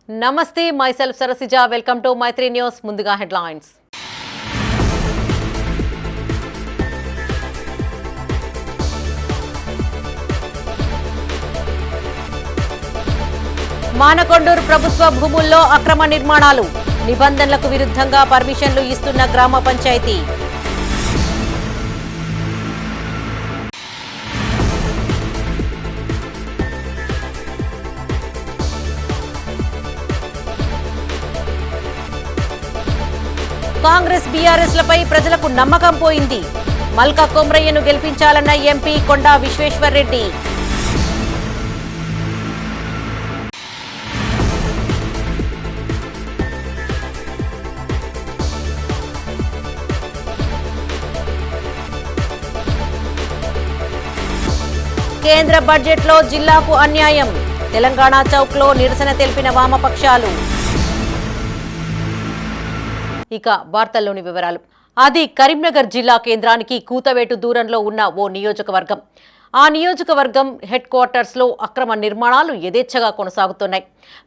నమస్తే myself Sarasija welcome to Maitri news ముందుగా headlines Manakondur ప్రభుత్వ భూముల్లో అక్రమ నిర్మాణాలు నిబంధనలకు విరుద్ధంగా పర్మిషన్లు ఇస్తున్న గ్రామ పంచాయతీ కాంగ్రెస్ బీఆర్ఎస్లపై ప్రజలకు నమ్మకం పోయింది మల్కా కొమ్రయ్యను గెలిపించాలన్న ఎంపీ కొండా విశ్వేశ్వర్రెడ్డి కేంద్ర బడ్జెట్లో జిల్లాకు అన్యాయం తెలంగాణ చౌక్లో నిరసన తెలిపిన వామపక్షాలు ఇక వార్తల్లోని వివరాలు అది కరీంనగర్ జిల్లా కేంద్రానికి కూతవేటు దూరంలో ఉన్న ఓ నియోజకవర్గం. ఆ నియోజకవర్గం హెడ్ క్వార్టర్స్లో అక్రమ నిర్మాణాలు యథేచ్ఛగా కొనసాగుతున్నాయి.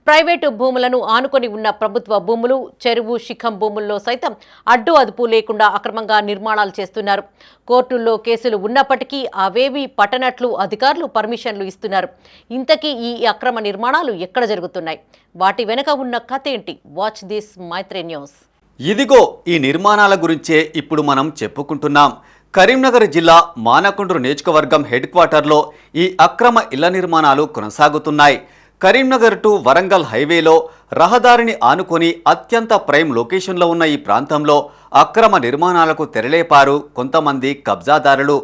ప్రైవేటు భూములను ఆనుకొని ఉన్న ప్రభుత్వ భూములు, చెరువు శిఖం భూముల్లో సైతం అడ్డు అదుపు లేకుండా అక్రమంగా నిర్మాణాలు చేస్తున్నారు. కోర్టుల్లో కేసులు ఉన్నప్పటికీ అవేవీ పట్టనట్లు అధికారులు పర్మిషన్లు ఇస్తున్నారు. ఇంతకీ ఈ అక్రమ నిర్మాణాలు ఎక్కడ జరుగుతున్నాయి? వాటి వెనుక ఉన్న కథ ఏంటి? Watch this Maitri news. ఇదిగో ఈ నిర్మాణాల గురించే ఇప్పుడు మనం చెప్పుకుంటున్నాం. కరీంనగర్ జిల్లా మానకొండూరు నియోజకవర్గం హెడ్ క్వార్టర్లో ఈ అక్రమ ఇళ్ల నిర్మాణాలు కొనసాగుతున్నాయి. కరీంనగర్ టు వరంగల్ హైవేలో రహదారిని ఆనుకొని అత్యంత ప్రైమ్ లొకేషన్లో ఉన్న ఈ ప్రాంతంలో అక్రమ నిర్మాణాలకు తెరలేపారు కొంతమంది కబ్జాదారులు.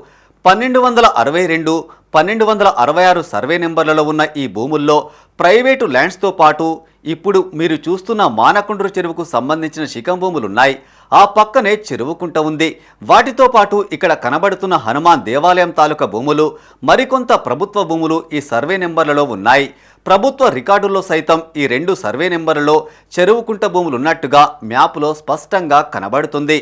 1262, 1266 సర్వే నెంబర్లలో ఉన్న ఈ భూముల్లో ప్రైవేటు ల్యాండ్స్తో పాటు ఇప్పుడు మీరు చూస్తున్న మానకొండూరు చెరువుకు సంబంధించిన శిఖం భూములున్నాయి. ఆ పక్కనే చెరువుకుంట ఉంది. వాటితో పాటు ఇక్కడ కనబడుతున్న హనుమాన్ దేవాలయం తాలూకా భూములు, మరికొంత ప్రభుత్వ భూములు ఈ సర్వే నెంబర్లలో ఉన్నాయి. ప్రభుత్వ రికార్డుల్లో సైతం ఈ 2 సర్వే నెంబర్లలో చెరువుకుంట భూములున్నట్టుగా మ్యాప్లో స్పష్టంగా కనబడుతుంది.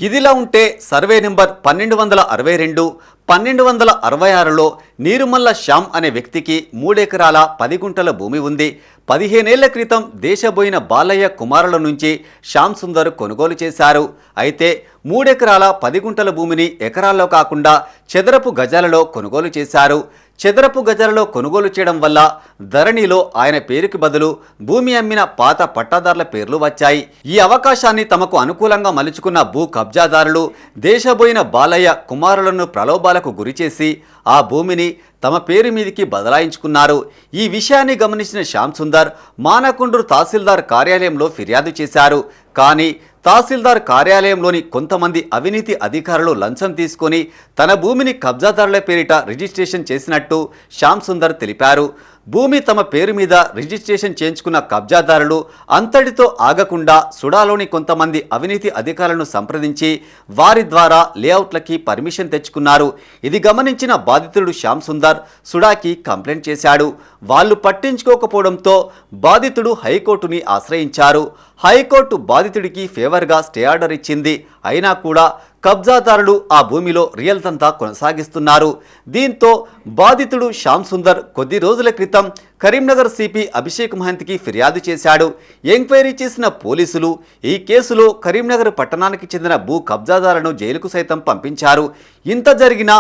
ఇదిలా ఉంటే సర్వే నెంబర్ 1262, 1266లో నీరుమల్ల శ్యామ్ అనే వ్యక్తికి 3 ఎకరాల 10 గుంటల భూమి ఉంది. 15 ఏళ్ల క్రితం దేశబోయిన బాలయ్య కుమారుల నుంచి శ్యామ్ సుందర్ కొనుగోలు చేశారు. అయితే 3 ఎకరాల 10 గుంటల భూమిని ఎకరాల్లో కాకుండా చదరపు గజాలలో కొనుగోలు చేశారు. చదరపు గజాలలో కొనుగోలు చేయడం వల్ల ధరణిలో ఆయన పేరుకి బదులు భూమి అమ్మిన పాత పట్టాదారుల పేర్లు వచ్చాయి. ఈ అవకాశాన్ని తమకు అనుకూలంగా మలుచుకున్న భూ కబ్జాదారులు దేశబోయిన బాలయ్య కుమారులను ప్రలోభాలకు గురిచేసి ఆ భూమిని తమ పేరు మీదికి బదలాయించుకున్నారు. ఈ విషయాన్ని గమనించిన శ్యామ్ సుందర్ మానకొండూరు తహసీల్దార్ కార్యాలయంలో ఫిర్యాదు చేశారు. కానీ తహసీల్దార్ కార్యాలయంలోని కొంతమంది అవినీతి అధికారులు లంచం తీసుకొని తన భూమిని కబ్జాదారుల పేరిట రిజిస్ట్రేషన్ చేసినట్టు శ్యామ్ సుందర్ తెలిపారు. భూమి తమ పేరు మీద రిజిస్ట్రేషన్ చేయించుకున్న కబ్జాదారులు అంతటితో ఆగకుండా సుడాలోని కొంతమంది అవినీతి అధికారులను సంప్రదించి వారి ద్వారా లేఅవుట్లకి పర్మిషన్ తెచ్చుకున్నారు. ఇది గమనించిన బాధితుడు శ్యామ్ సుందర్ సుడాకి కంప్లైంట్ చేశాడు. వాళ్ళు పట్టించుకోకపోవడంతో బాధితుడు హైకోర్టుని ఆశ్రయించారు. హైకోర్టు బాధితుడికి ఫేవర్గా స్టే ఆర్డర్ ఇచ్చింది. అయినా కూడా కబ్జాదారులు ఆ భూమిలో రియల్ తంతా కొనసాగిస్తున్నారు. దీంతో బాధితుడు శ్యామ్ సుందర్ కొద్ది రోజుల క్రితం కరీంనగర్ సిపి అభిషేక్ మహంత్కి ఫిర్యాదు చేశాడు. ఎంక్వైరీ చేసిన పోలీసులు ఈ కేసులో కరీంనగర్ పట్టణానికి చెందిన భూ కబ్జాదారులను జైలుకు సైతం పంపించారు. ఇంత జరిగినా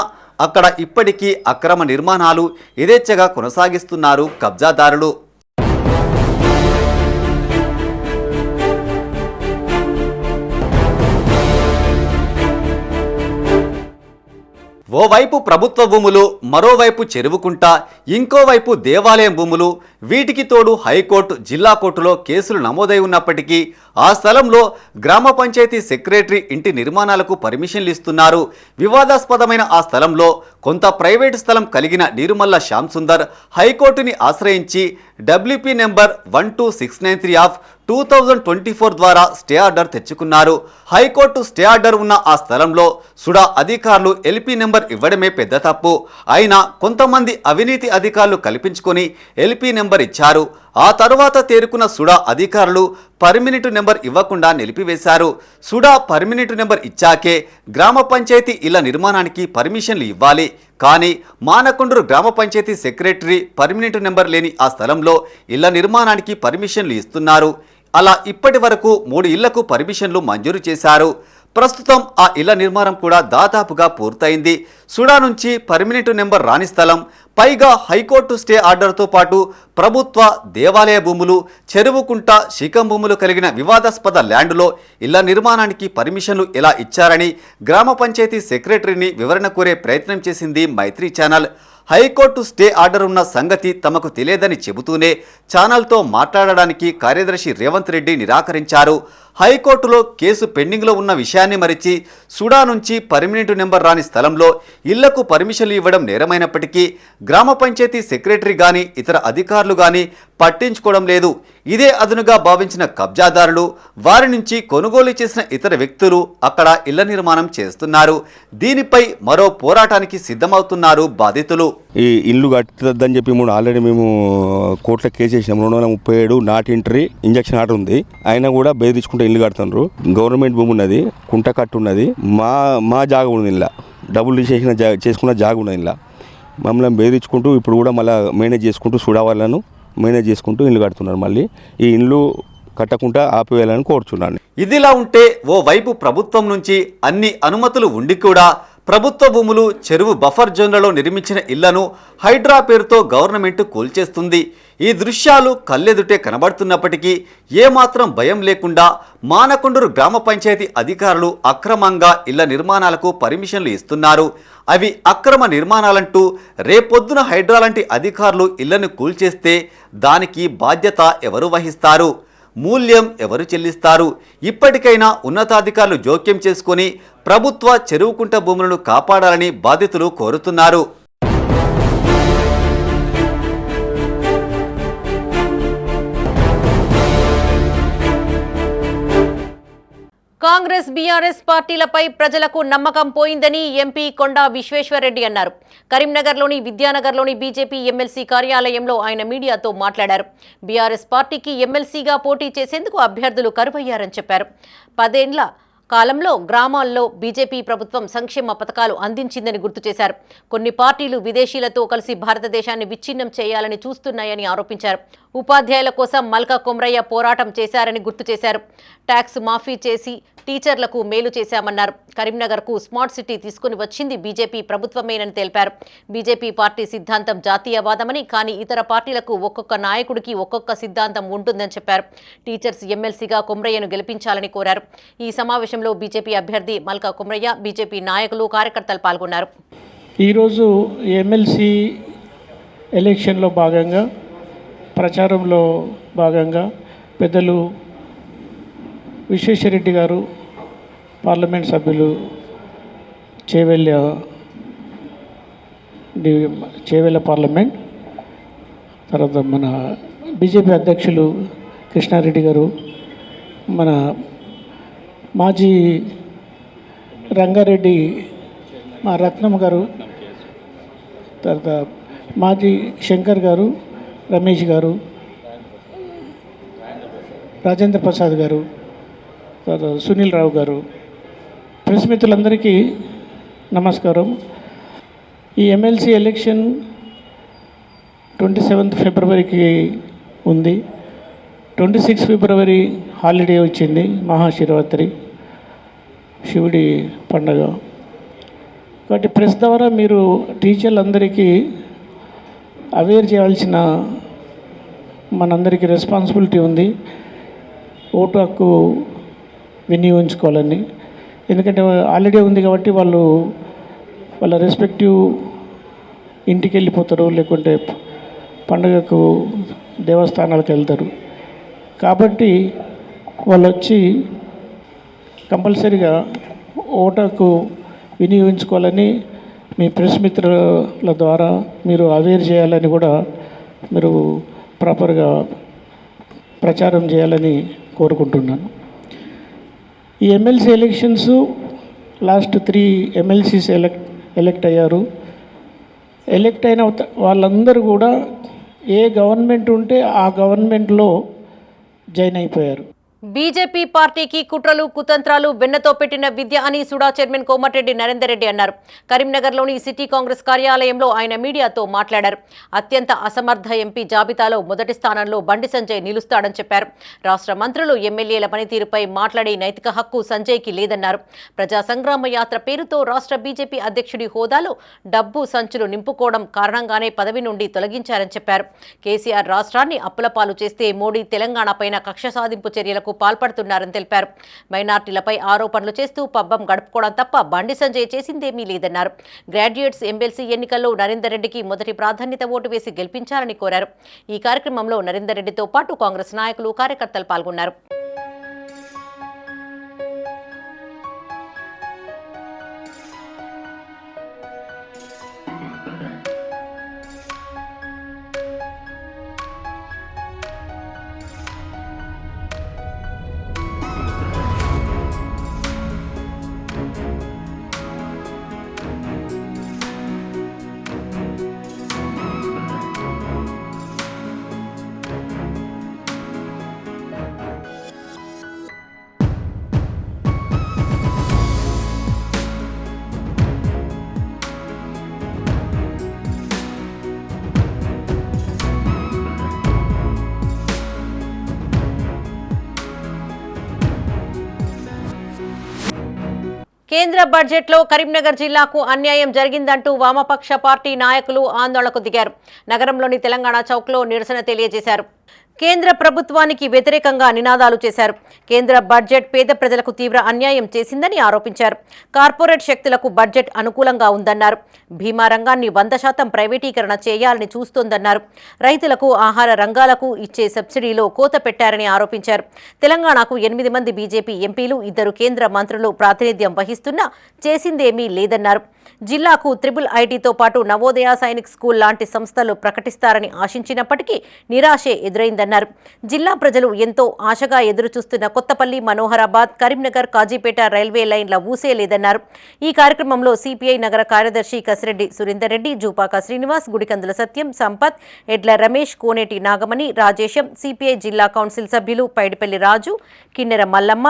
అక్కడ ఇప్పటికీ అక్రమ నిర్మాణాలు యథేచ్ఛగా కొనసాగిస్తున్నారు కబ్జాదారులు. ఓవైపు ప్రభుత్వ భూములు, మరోవైపు చెరువుకుంట, ఇంకోవైపు దేవాలయం భూములు. వీటికి తోడు హైకోర్టు, జిల్లా కోర్టులో కేసులు నమోదై ఉన్నప్పటికీ ఆ స్థలంలో గ్రామ పంచాయతీ సెక్రటరీ ఇంటి నిర్మాణాలకు పర్మిషన్లు ఇస్తున్నారు. వివాదాస్పదమైన ఆ స్థలంలో కొంత ప్రైవేటు స్థలం కలిగిన నీరుమల్ల శ్యామ్ సుందర్ హైకోర్టుని ఆశ్రయించి WP నెంబర్ 12693 ఆఫ్ 2024 ద్వారా స్టే ఆర్డర్ తెచ్చుకున్నారు. హైకోర్టు స్టే ఆర్డర్ ఉన్న ఆ స్థలంలో సుడా అధికారులు LP నెంబర్ ఇవ్వడమే పెద్ద తప్పు. అయినా కొంతమంది అవినీతి అధికారులు కల్పించుకొని LP నెంబర్ ఇచ్చారు. ఆ తరువాత తేరుకున్న సుడా అధికారులు పర్మినెంట్ నెంబర్ ఇవ్వకుండా నిలిపివేశారు. సుడా పర్మినెంట్ నెంబర్ ఇచ్చాకే గ్రామ పంచాయతీ ఇళ్ల నిర్మాణానికి పర్మిషన్లు ఇవ్వాలి. కానీ మానకొండూరు గ్రామ పంచాయతీ సెక్రటరీ పర్మినెంట్ నెంబర్ లేని ఆ స్థలంలో ఇళ్ల నిర్మాణానికి పర్మిషన్లు ఇస్తున్నారు. అలా ఇప్పటి వరకు 3 ఇళ్లకు పర్మిషన్లు మంజూరు చేశారు. ప్రస్తుతం ఆ ఇళ్ల నిర్మాణం కూడా దాదాపుగా పూర్తయింది. సుడా నుంచి పర్మినెంట్ నెంబర్ రాని స్థలం, పైగా హైకోర్టు స్టే ఆర్డర్తో పాటు ప్రభుత్వ దేవాలయ భూములు, చెరువుకుంట, శిఖం భూములు కలిగిన వివాదాస్పద ల్యాండ్లో ఇళ్ల నిర్మాణానికి పర్మిషన్లు ఎలా ఇచ్చారని గ్రామ పంచాయతీ సెక్రటరీని వివరణ కోరే ప్రయత్నం చేసింది మైత్రి ఛానల్. హైకోర్టు స్టే ఆర్డర్ ఉన్న సంగతి తమకు తెలియదని చెబుతూనే ఛానల్తో మాట్లాడడానికి కార్యదర్శి రేవంత్ రెడ్డి నిరాకరించారు. హైకోర్టులో కేసు పెండింగ్లో ఉన్న విషయాన్ని మరిచి సుడా నుంచి పర్మినెంట్ నెంబర్ రాని స్థలంలో ఇళ్లకు పర్మిషన్లు ఇవ్వడం నేరమైనప్పటికీ గ్రామ పంచాయతీ సెక్రటరీ గాని ఇతర అధికారులు గాని పట్టించుకోవడం లేదు. ఇదే అదునుగా భావించిన కబ్జాదారులు, వారి నుంచి కొనుగోలు చేసిన ఇతర వ్యక్తులు అక్కడ ఇళ్ల నిర్మాణం చేస్తున్నారు. దీనిపై మరో పోరాటానికి సిద్ధమవుతున్నారు బాధితులు. ఈ ఇల్లు కట్టద్దని చెప్పి ఆల్రెడీ మేము కోర్టులో కేసు వేసాం. 237 నాట్ ఎంట్రీ ఇంజక్షన్ ఆర్డర్ ఉంది. అయినా కూడా బెదిరించుకుంటే ఇల్లు కడుతున్నారు. గవర్నమెంట్ భూమి ఉన్నది, కుంట కట్టు ఉన్నది, మా జాగ ఉంది. ఇలా డబ్బులు తీసేసిన చేసుకున్న జాగ ఉన్నది. ఇలా మమ్మల్ని బెదిరించుకుంటూ ఇప్పుడు కూడా మళ్ళీ మేనేజ్ చేసుకుంటూ చూడవాళ్ళను మేనేజ్ చేసుకుంటూ ఇల్లు కడుతున్నారు. మళ్ళీ ఈ ఇల్లు కట్టకుండా ఆపివేయాలని కోరుచున్నాను. ఇదిలా ఉంటే ఓ వైపు ప్రభుత్వం నుంచి అన్ని అనుమతులు ఉండి కూడా ప్రభుత్వ భూములు, చెరువు బఫర్ జోన్లలో నిర్మించిన ఇళ్లను హైడ్రా పేరుతో గవర్నమెంట్ కూల్చేస్తుంది. ఈ దృశ్యాలు కళ్ళెదుటే కనబడుతున్నప్పటికీ ఏమాత్రం భయం లేకుండా మానకొండూరు గ్రామ పంచాయతీ అధికారులు అక్రమంగా ఇళ్ల నిర్మాణాలకు పర్మిషన్లు ఇస్తున్నారు. అవి అక్రమ నిర్మాణాలంటూ రేపొద్దున హైడ్రా లాంటి అధికారులు ఇళ్లను కూల్చేస్తే దానికి బాధ్యత ఎవరు వహిస్తారు? మూల్యం ఎవరు చెల్లిస్తారు? ఇప్పటికైనా ఉన్నతాధికారులు జోక్యం చేసుకుని ప్రభుత్వ చెరువుకుంట భూములను కాపాడాలని బాధితులు కోరుతున్నారు. కాంగ్రెస్ బీఆర్ఎస్ పార్టీలపై ప్రజలకు నమ్మకం పోయిందని ఎంపీ కొండా విశ్వేశ్వరరెడ్డి అన్నారు. కరీంనగర్లోని విద్యానగర్లోని బీజేపీ ఎమ్మెల్సీ కార్యాలయంలో ఆయన మీడియాతో మాట్లాడారు. బీఆర్ఎస్ పార్టీకి ఎమ్మెల్సీగా పోటీ చేసేందుకు అభ్యర్థులు కరువయ్యారని చెప్పారు. 10 ఏళ్ల కాలంలో గ్రామాల్లో బీజేపీ ప్రభుత్వం సంక్షేమ పథకాలు అందించిందని గుర్తు చేశారు. కొన్ని పార్టీలు విదేశీలతో కలిసి భారతదేశాన్ని విచ్ఛిన్నం చేయాలని చూస్తున్నాయని ఆరోపించారు. ఉపాధ్యాయుల కోసం మల్కా కొమరయ్య పోరాటం చేశారని గుర్తు చేశారు. ట్యాక్స్ మాఫీ చేసి టీచర్లకు మేలు చేశామన్నారు. కరీంనగర్కు స్మార్ట్ సిటీ తీసుకుని వచ్చింది బీజేపీ ప్రభుత్వమేనని తెలిపారు. బీజేపీ పార్టీ సిద్ధాంతం జాతీయవాదమని, కానీ ఇతర పార్టీలకు ఒక్కొక్క నాయకుడికి ఒక్కొక్క సిద్ధాంతం ఉంటుందని చెప్పారు. టీచర్స్ ఎమ్మెల్సీగా కొమరయ్యను గెలిపించాలని కోరారు. ఈ సమావేశంలో బీజేపీ అభ్యర్థి మల్కా కొమరయ్య, బీజేపీ నాయకులు, కార్యకర్తలు పాల్గొన్నారు. ఈరోజు ఎమ్మెల్సీ ఎలక్షన్లో భాగంగా, ప్రచారంలో భాగంగా పెద్దలు విశ్వేశ్వరరెడ్డి గారు, పార్లమెంట్ సభ్యులు చేవెళ్ళ పార్లమెంట్, తర్వాత మన బీజేపీ అధ్యక్షులు కృష్ణారెడ్డి గారు, మన మాజీ రంగారెడ్డి మా రత్నం గారు, తర్వాత మాజీ శంకర్ గారు, రమేష్ గారు, రాజేంద్ర ప్రసాద్ గారు, తర్వాత సునీల్ రావు గారు, ప్రెస్ మిత్రులందరికీ నమస్కారం. ఈ ఎమ్మెల్సీ ఎలక్షన్ 27 ఫిబ్రవరికి ఉంది. 26 ఫిబ్రవరి హాలిడే వచ్చింది, మహాశివరాత్రి, శివుడి పండగ. కాబట్టి ప్రెస్ ద్వారా మీరు టీచర్లందరికీ అవేర్ చేయాల్సిన మనందరికీ రెస్పాన్సిబిలిటీ ఉంది. ఓటు హక్కు వినియోగించుకోవాలని. ఎందుకంటే హాలిడే ఉంది కాబట్టి వాళ్ళ రెస్పెక్టివ్ ఇంటికి వెళ్ళిపోతారు, లేకుంటే పండుగకు దేవస్థానాలకు వెళ్తారు. కాబట్టి వాళ్ళు వచ్చి కంపల్సరీగా ఓటుకు వినియోగించుకోవాలని మీ ప్రెస్ మిత్రుల ద్వారా మీరు అవేర్ చేయాలని కూడా మీరు ప్రాపర్గా ప్రచారం చేయాలని కోరుకుంటున్నాను. ఈ MLC elections last 3 MLCs elect అయ్యారు. ఎలక్ట్ అయిన వాళ్ళందరూ కూడా ఏ గవర్నమెంట్ ఉంటే ఆ గవర్నమెంట్లో జాయిన్ అయిపోయారు. బీజేపీ పార్టీకి కుట్రలు కుతంత్రాలు వెన్నతో పెట్టిన విద్య అని సుడా చైర్మన్ కోమటిరెడ్డి నరేందర్ రెడ్డి అన్నారు. కరీంనగర్లోని సిటీ కాంగ్రెస్ కార్యాలయంలో ఆయన మీడియాతో మాట్లాడారు. అత్యంత అసమర్థ ఎంపీ జాబితాలో మొదటి స్థానంలో బండి సంజయ్ నిలుస్తాడని చెప్పారు. రాష్ట్ర మంత్రులు ఎమ్మెల్యేల పనితీరుపై మాట్లాడే నైతిక హక్కు సంజయ్కి లేదన్నారు. ప్రజా సంగ్రామ యాత్ర పేరుతో రాష్ట్ర బీజేపీ అధ్యక్షుడి హోదాలో డబ్బు సంచులు నింపుకోవడం కారణంగానే పదవి నుండి తొలగించారని చెప్పారు. కేసీఆర్ రాష్ట్రాన్ని అప్పులపాలు చేస్తే మోడీ తెలంగాణపైన కక్ష సాధింపు చర్యలకు పాల్పడుతున్నారని తెలిపారు. మైనార్టీలపై ఆరోపణలు చేస్తూ పబ్బం గడుపుకోవడం తప్ప బండి సంజయ్ చేసిందేమీ లేదన్నారు. గ్రాడ్యుయేట్స్ ఎమ్మెల్సీ ఎన్నికల్లో నరేందర్ రెడ్డికి మొదటి ప్రాధాన్యత ఓటు వేసి గెలిపించాలని కోరారు. ఈ కార్యక్రమంలో నరేందర్ రెడ్డితో పాటు కాంగ్రెస్ నాయకులు కార్యకర్తలు పాల్గొన్నారు. కేంద్ర బడ్జెట్లో కరీంనగర్ జిల్లాకు అన్యాయం జరిగిందంటూ వామపక్ష పార్టీ నాయకులు ఆందోళనకు దిగారు. నగరంలోని తెలంగాణ చౌక్లో నిరసన తెలియజేశారు. కేంద్ర ప్రభుత్వానికి వ్యతిరేకంగా నినాదాలు చేశారు. కేంద్ర బడ్జెట్ పేద ప్రజలకు తీవ్ర అన్యాయం చేసిందని ఆరోపించారు. కార్పొరేట్ శక్తులకు బడ్జెట్ అనుకూలంగా ఉందన్నారు. బీమా రంగాన్ని 100% ప్రైవేటీకరణ చేయాలని చూస్తోందన్నారు. రైతులకు ఆహార రంగాలకు ఇచ్చే సబ్సిడీలో కోత పెట్టారని ఆరోపించారు. తెలంగాణకు 8 మంది బీజేపీ ఎంపీలు 2 కేంద్ర మంత్రులు ప్రాతినిధ్యం వహిస్తున్నా చేసిందేమీ లేదన్నారు. జిల్లాకు IIITతో పాటు నవోదయ సైనిక్ స్కూల్ లాంటి సంస్థలు ప్రకటిస్తారని ఆశించినప్పటికీ నిరాశే ఎదురైందన్నారు. జిల్లా ప్రజలు ఎంతో ఆశగా ఎదురుచూస్తున్న కొత్తపల్లి, మనోహరాబాద్, కరీంనగర్, కాజీపేట రైల్వే లైన్ల ఊసే లేదన్నారు. ఈ కార్యక్రమంలో సిపిఐ నగర కార్యదర్శి కసిరెడ్డి సురేందర్ రెడ్డి, జూపాక శ్రీనివాస్, గుడికందుల సత్యం, సంపత్, ఎడ్ల రమేష్, కోనేటి నాగమణి, రాజేశం, సిపిఐ జిల్లా కౌన్సిల్ సభ్యులు పైడిపల్లి రాజు, కిన్నెర మల్లమ్మ,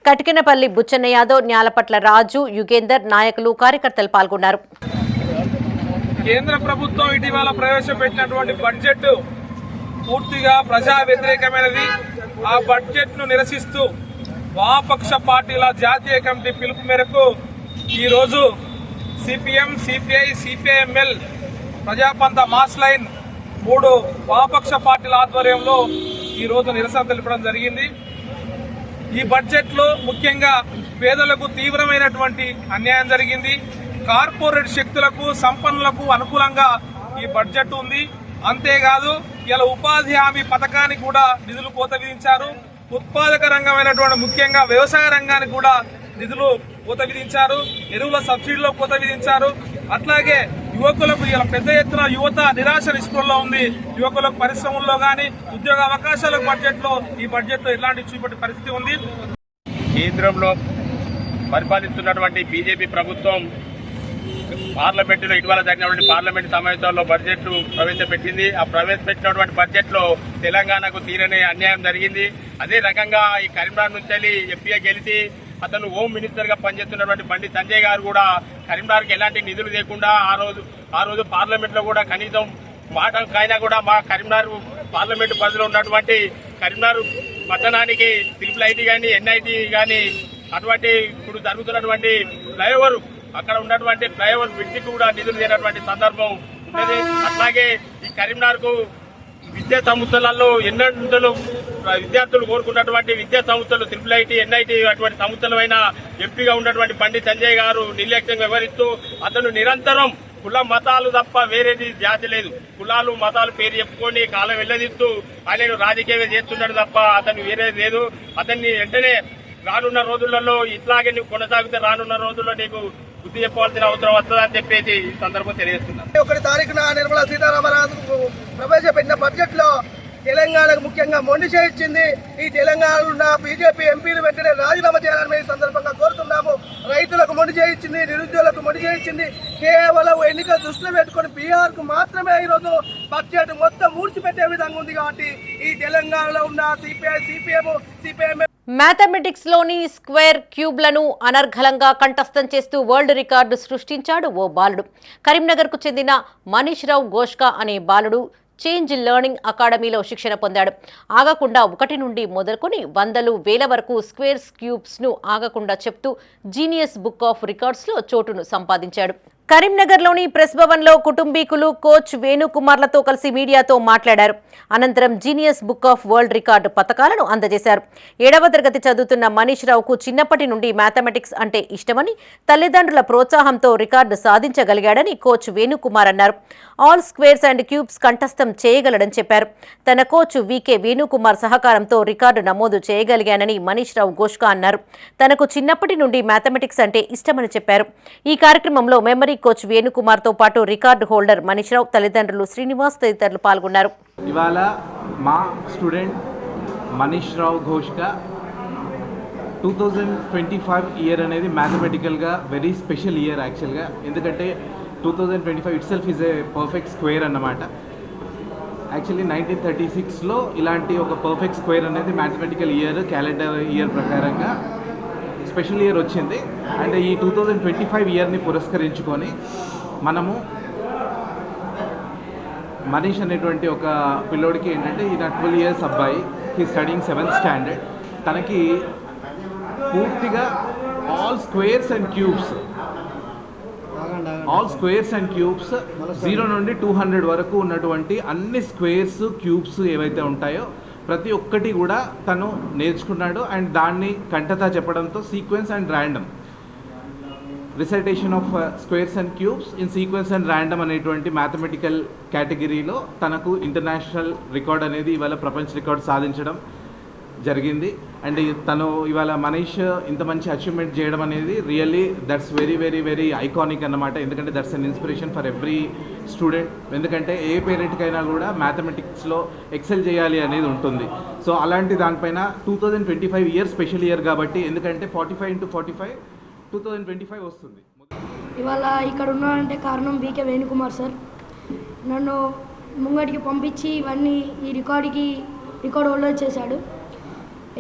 కటికెనపల్లి బుచ్చన్న యాదవ్, న్యాలపట్ల రాజు, యుగేందర్ నాయకులు కార్యకర్తలు పాల్గొన్నారు. కేంద్ర ప్రభుత్వం ఇటీవల ప్రవేశపెట్టినటువంటి బడ్జెట్ పూర్తిగా ప్రజా వ్యతిరేకమైనది. ఆ బడ్జెట్ ను నిరసిస్తూ వామపక్ష పార్టీల జాతీయ కమిటీ పిలుపు మేరకు ఈరోజు CPM, CPI, CPIML, ప్రజాపంత, mass line 3 వామపక్ష పార్టీల ఆధ్వర్యంలో ఈరోజు నిరసన తెలపడం జరిగింది. ఈ బడ్జెట్ లో ముఖ్యంగా పేదలకు తీవ్రమైనటువంటి అన్యాయం జరిగింది. కార్పొరేట్ శక్తులకు, సంపన్నులకు అనుకూలంగా ఈ బడ్జెట్ ఉంది. అంతేకాదు ఇలా ఉపాధి హామీ పథకానికి కూడా నిధులు కోత విధించారు. ఉత్పాదక రంగమైనటువంటి ముఖ్యంగా వ్యవసాయ రంగానికి కూడా నిధులు కోత విధించారు. ఎరువుల సబ్సిడీలో కోత విధించారు. అట్లాగే యువకులకు ఇలా పెద్ద ఎత్తున యువత నిరాశ నిస్పృహలో ఉంది. యువకులకు పరిశ్రమల్లో కానీ ఉద్యోగ అవకాశాలకు ఈ బడ్జెట్ లో ఎలాంటి చూపే పరిస్థితి ఉంది. కేంద్రంలో పరిపాలిస్తున్నటువంటి బీజేపీ ప్రభుత్వం పార్లమెంటులో ఇటీవల జరిగినటువంటి పార్లమెంటు సమావేశాల్లో బడ్జెట్ ప్రవేశపెట్టింది. ఆ ప్రవేశపెట్టినటువంటి బడ్జెట్ లో తెలంగాణకు తీరని అన్యాయం జరిగింది. అదే రకంగా ఈ కరీంనగర్ నుంచి ఎంపీగా గెలిచి అతను హోమ్ మినిస్టర్ గా పనిచేస్తున్నటువంటి బండి సంజయ్ గారు కూడా కరీంనగర్కి ఎలాంటి నిధులు లేకుండా ఆ రోజు పార్లమెంట్ లో కూడా కనీసం మాటకైనా కూడా మా కరీంనగర్ పార్లమెంటు పరిధిలో ఉన్నటువంటి కరీంనగర్ పట్టణానికి IIIT కానీ NIT కానీ అటువంటి ఇప్పుడు జరుగుతున్నటువంటి ఫ్లైఓవర్ అక్కడ ఉన్నటువంటి ఫ్లైఓవర్ బ్రిడ్జికి కూడా నిధులు లేనటువంటి సందర్భం ఉన్నది. అట్లాగే ఈ కరీంనగర్ కు విద్యా సంస్థలలో ఎన్నో విద్యార్థులు కోరుకున్నటువంటి విద్యా సంస్థలు IIIT, NIT అటువంటి సంస్థలమైన ఎంపీగా ఉన్నటువంటి బండి సంజయ్ గారు నిర్లక్ష్యంగా వ్యవహరిస్తూ అతను నిరంతరం కుల మతాలు తప్ప వేరేది జాతి లేదు. కులాలు మతాలు పేరు చెప్పుకొని కాలం వెళ్లదీస్తూ ఆయన రాజకీయంగా చేస్తున్నాడు తప్ప అతను వేరేది లేదు. అతన్ని వెంటనే రానున్న రోజులలో ఇట్లాగే నువ్వు కొనసాగితే రానున్న రోజుల్లో నీకు బుద్ధి చెప్పవలసిన అవసరం వస్తుందని చెప్పేసి ఈ సందర్భం తెలియజేస్తున్నాను. 1 తారీఖున నిర్మలా సీతారామరాజు ప్రవేశపెట్టిన బడ్జెట్ లో తెలంగాణకు ముఖ్యంగా మొండి చేయించింది. ఈ తెలంగాణలో ఉన్న బీజేపీ ఎంపీలు వెంటనే రాజీనామా చేయాలని ఈ సందర్భంగా కోరుతున్నాము. రైతులకు మొండి చేయించింది, నిరుద్యోగులకు మొండి చేయించింది. కేవలం ఎన్నికల దృష్టిలో పెట్టుకొని బీఆర్కు మాత్రమే ఈరోజు బడ్జెట్ మొత్తం ఊడ్చిపెట్టే విధంగా ఉంది. కాబట్టి ఈ తెలంగాణలో ఉన్న సిపిఎం మ్యాథమెటిక్స్ లోని స్క్వేర్ క్యూబ్లను అనర్ఘలంగా కంఠస్థం చేస్తూ వరల్డ్ రికార్డు సృష్టించాడు ఓ బాలుడు. కరీంనగర్కు చెందిన మనీష్ రావు ఘోష్కా అనే బాలుడు చేంజ్ లెర్నింగ్ అకాడమీలో శిక్షణ పొందాడు. ఆగకుండా 1 నుండి మొదలుకొని వందలు వేల వరకు స్క్వేర్స్ క్యూబ్స్ను ఆగకుండా చెప్తూ జీనియస్ బుక్ ఆఫ్ రికార్డ్స్లో చోటును సంపాదించాడు. కరీంనగర్లోని ప్రెస్ భవన్లో కుటుంబీకులు కోచ్ వేణుకుమార్లతో కలిసి మీడియాతో మాట్లాడారు. అనంతరం genius book of world record పతకాలను అందజేశారు. 7వ తరగతి చదువుతున్న మనీష్ రావుకు చిన్నప్పటి నుండి మ్యాథమెటిక్స్ అంటే ఇష్టమని, తల్లిదండ్రుల ప్రోత్సాహంతో రికార్డు సాధించగలిగాడని కోచ్ వేణుకుమార్ అన్నారు. ఆల్ స్క్వేర్స్ అండ్ క్యూబ్స్ కంఠస్థం చేయగలడని చెప్పారు. తన కోచ్ వికే వేణుకుమార్ సహకారంతో రికార్డు నమోదు చేయగలిగానని మనీష్ రావు ఘోష్కా అన్నారు. తనకు చిన్నప్పటి నుండి మ్యాథమెటిక్స్ అంటే ఇష్టమని చెప్పారు. ఈ కార్యక్రమంలో మెమరీ కోచ్ వేణుకుమార్తో పాటు రికార్డు హోల్డర్ మనీష్ రావు, తల్లిదండ్రులు శ్రీనివాస్ తదితరులు పాల్గొన్నారు. ఇవాళ మా స్టూడెంట్ మనీష్ రావు ఘోష్కా 2025 ఇయర్ అనేది మ్యాథమెటికల్గా వెరీ స్పెషల్ ఇయర్ యాక్చువల్గా. ఎందుకంటే 2025 it self is a perfect square అన్నమాట. యాక్చువల్లీ 1936లో ఇలాంటి ఒక పర్ఫెక్ట్ స్క్వేర్ అనేది మ్యాథమెటికల్ ఇయర్ క్యాలెండర్ ఇయర్ ప్రకారంగా స్పెషల్ ఇయర్ వచ్చింది. అండ్ ఈ 2025 ఇయర్ని పురస్కరించుకొని మనము మనీష్ అనేటువంటి ఒక పిల్లోడికి ఏంటంటే ఈయన 12 ఇయర్స్ అబ్బాయి, హీ స్టడీయింగ్ 7th స్టాండర్డ్. తనకి పూర్తిగా ఆల్ స్క్వేర్స్ అండ్ క్యూబ్స్ 0 నుండి 200 వరకు ఉన్నటువంటి అన్ని స్క్వేర్స్ క్యూబ్స్ ఏవైతే ఉంటాయో ప్రతి ఒక్కటి కూడా తను నేర్చుకున్నాడు. అండ్ దాన్ని కంటతా చెప్పడంతో sequence and random recitation of squares and cubes in sequence and random అనేటువంటి మ్యాథమెటికల్ కేటగిరీలో తనకు ఇంటర్నేషనల్ రికార్డ్ అనేది ఇవాళ ప్రపంచ రికార్డ్ సాధించడం జరిగింది. అండ్ తను ఇవాళ మనీష్ ఇంత మంచి అచీవ్మెంట్ చేయడం అనేది really that's very very very iconic అన్నమాట. ఎందుకంటే that's an inspiration for every student. ఎందుకంటే ఏ పేరెంట్కైనా కూడా మ్యాథమెటిక్స్లో ఎక్సెల్ చేయాలి అనేది ఉంటుంది. సో అలాంటి దానిపైన 2025 ఇయర్ స్పెషల్ ఇయర్ కాబట్టి, ఎందుకంటే 45 × 45 2025 వస్తుంది. ఇవాళ ఇక్కడ ఉన్నానంటే కారణం వికే వేణుకుమార్ సార్. నన్ను ముంగడికి పంపించి ఇవన్నీ ఈ రికార్డ్ హోల్డర్ చేశాడు.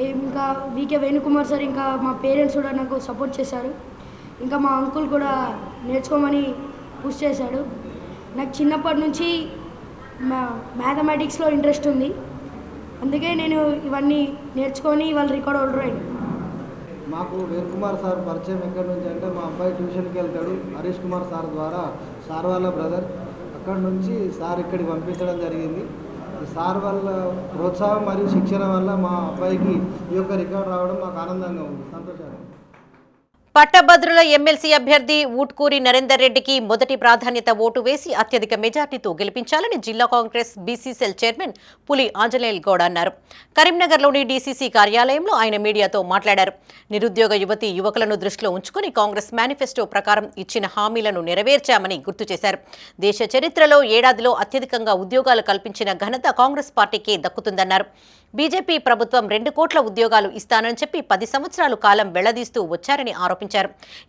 ఇంకా వికే వేణుకుమార్ సార్, ఇంకా మా పేరెంట్స్ కూడా నాకు సపోర్ట్ చేశారు. ఇంకా మా అంకుల్ కూడా నేర్చుకోమని పుష్ చేశాడు. నాకు చిన్నప్పటి నుంచి మ్యాథమెటిక్స్లో ఇంట్రెస్ట్ ఉంది. అందుకే నేను ఇవన్నీ నేర్చుకొని ఇవాళ రికార్డ్ హోల్డర్ అయ్యాను. మాకు వేణుకుమార్ సార్ పరిచయం ఎక్కడి నుంచి అంటే, మా అబ్బాయి ట్యూషన్కి వెళ్తాడు హరీష్ కుమార్ సార్ ద్వారా, సార్ వాళ్ళ బ్రదర్. అక్కడి నుంచి సార్ ఇక్కడికి పంపించడం జరిగింది. సార్ వాళ్ళ ప్రోత్సాహం మరియు శిక్షణ వల్ల మా అబ్బాయికి ఈ యొక్క రికార్డు రావడం మాకు ఆనందంగా ఉంది, సంతోషంగా. పట్టభద్రుల ఎమ్మెల్సీ అభ్యర్థి ఊట్కూరి నరేందర్ రెడ్డికి మొదటి ప్రాధాన్యత ఓటు వేసి అత్యధిక మెజార్టీతో గెలిపించాలని జిల్లా కాంగ్రెస్ బీసీ సెల్ చైర్మన్ పులి ఆంజనేయుల్ గౌడ్ అన్నారు. కరీంనగర్లోని డీసీసీ కార్యాలయంలో ఆయన మీడియాతో మాట్లాడారు. నిరుద్యోగ యువకులను దృష్టిలో ఉంచుకుని కాంగ్రెస్ మేనిఫెస్టో ప్రకారం ఇచ్చిన హామీలను నెరవేర్చామని గుర్తు చేశారు. దేశ చరిత్రలో ఏడాదిలో అత్యధికంగా ఉద్యోగాలు కల్పించిన ఘనత కాంగ్రెస్ పార్టీకే దక్కుతుందన్నారు. బీజేపీ ప్రభుత్వం 2 కోట్ల ఉద్యోగాలు ఇస్తానని చెప్పి 10 సంవత్సరాలు కాలం వెళ్లదీస్తూ వచ్చారని ఆరోపించారు.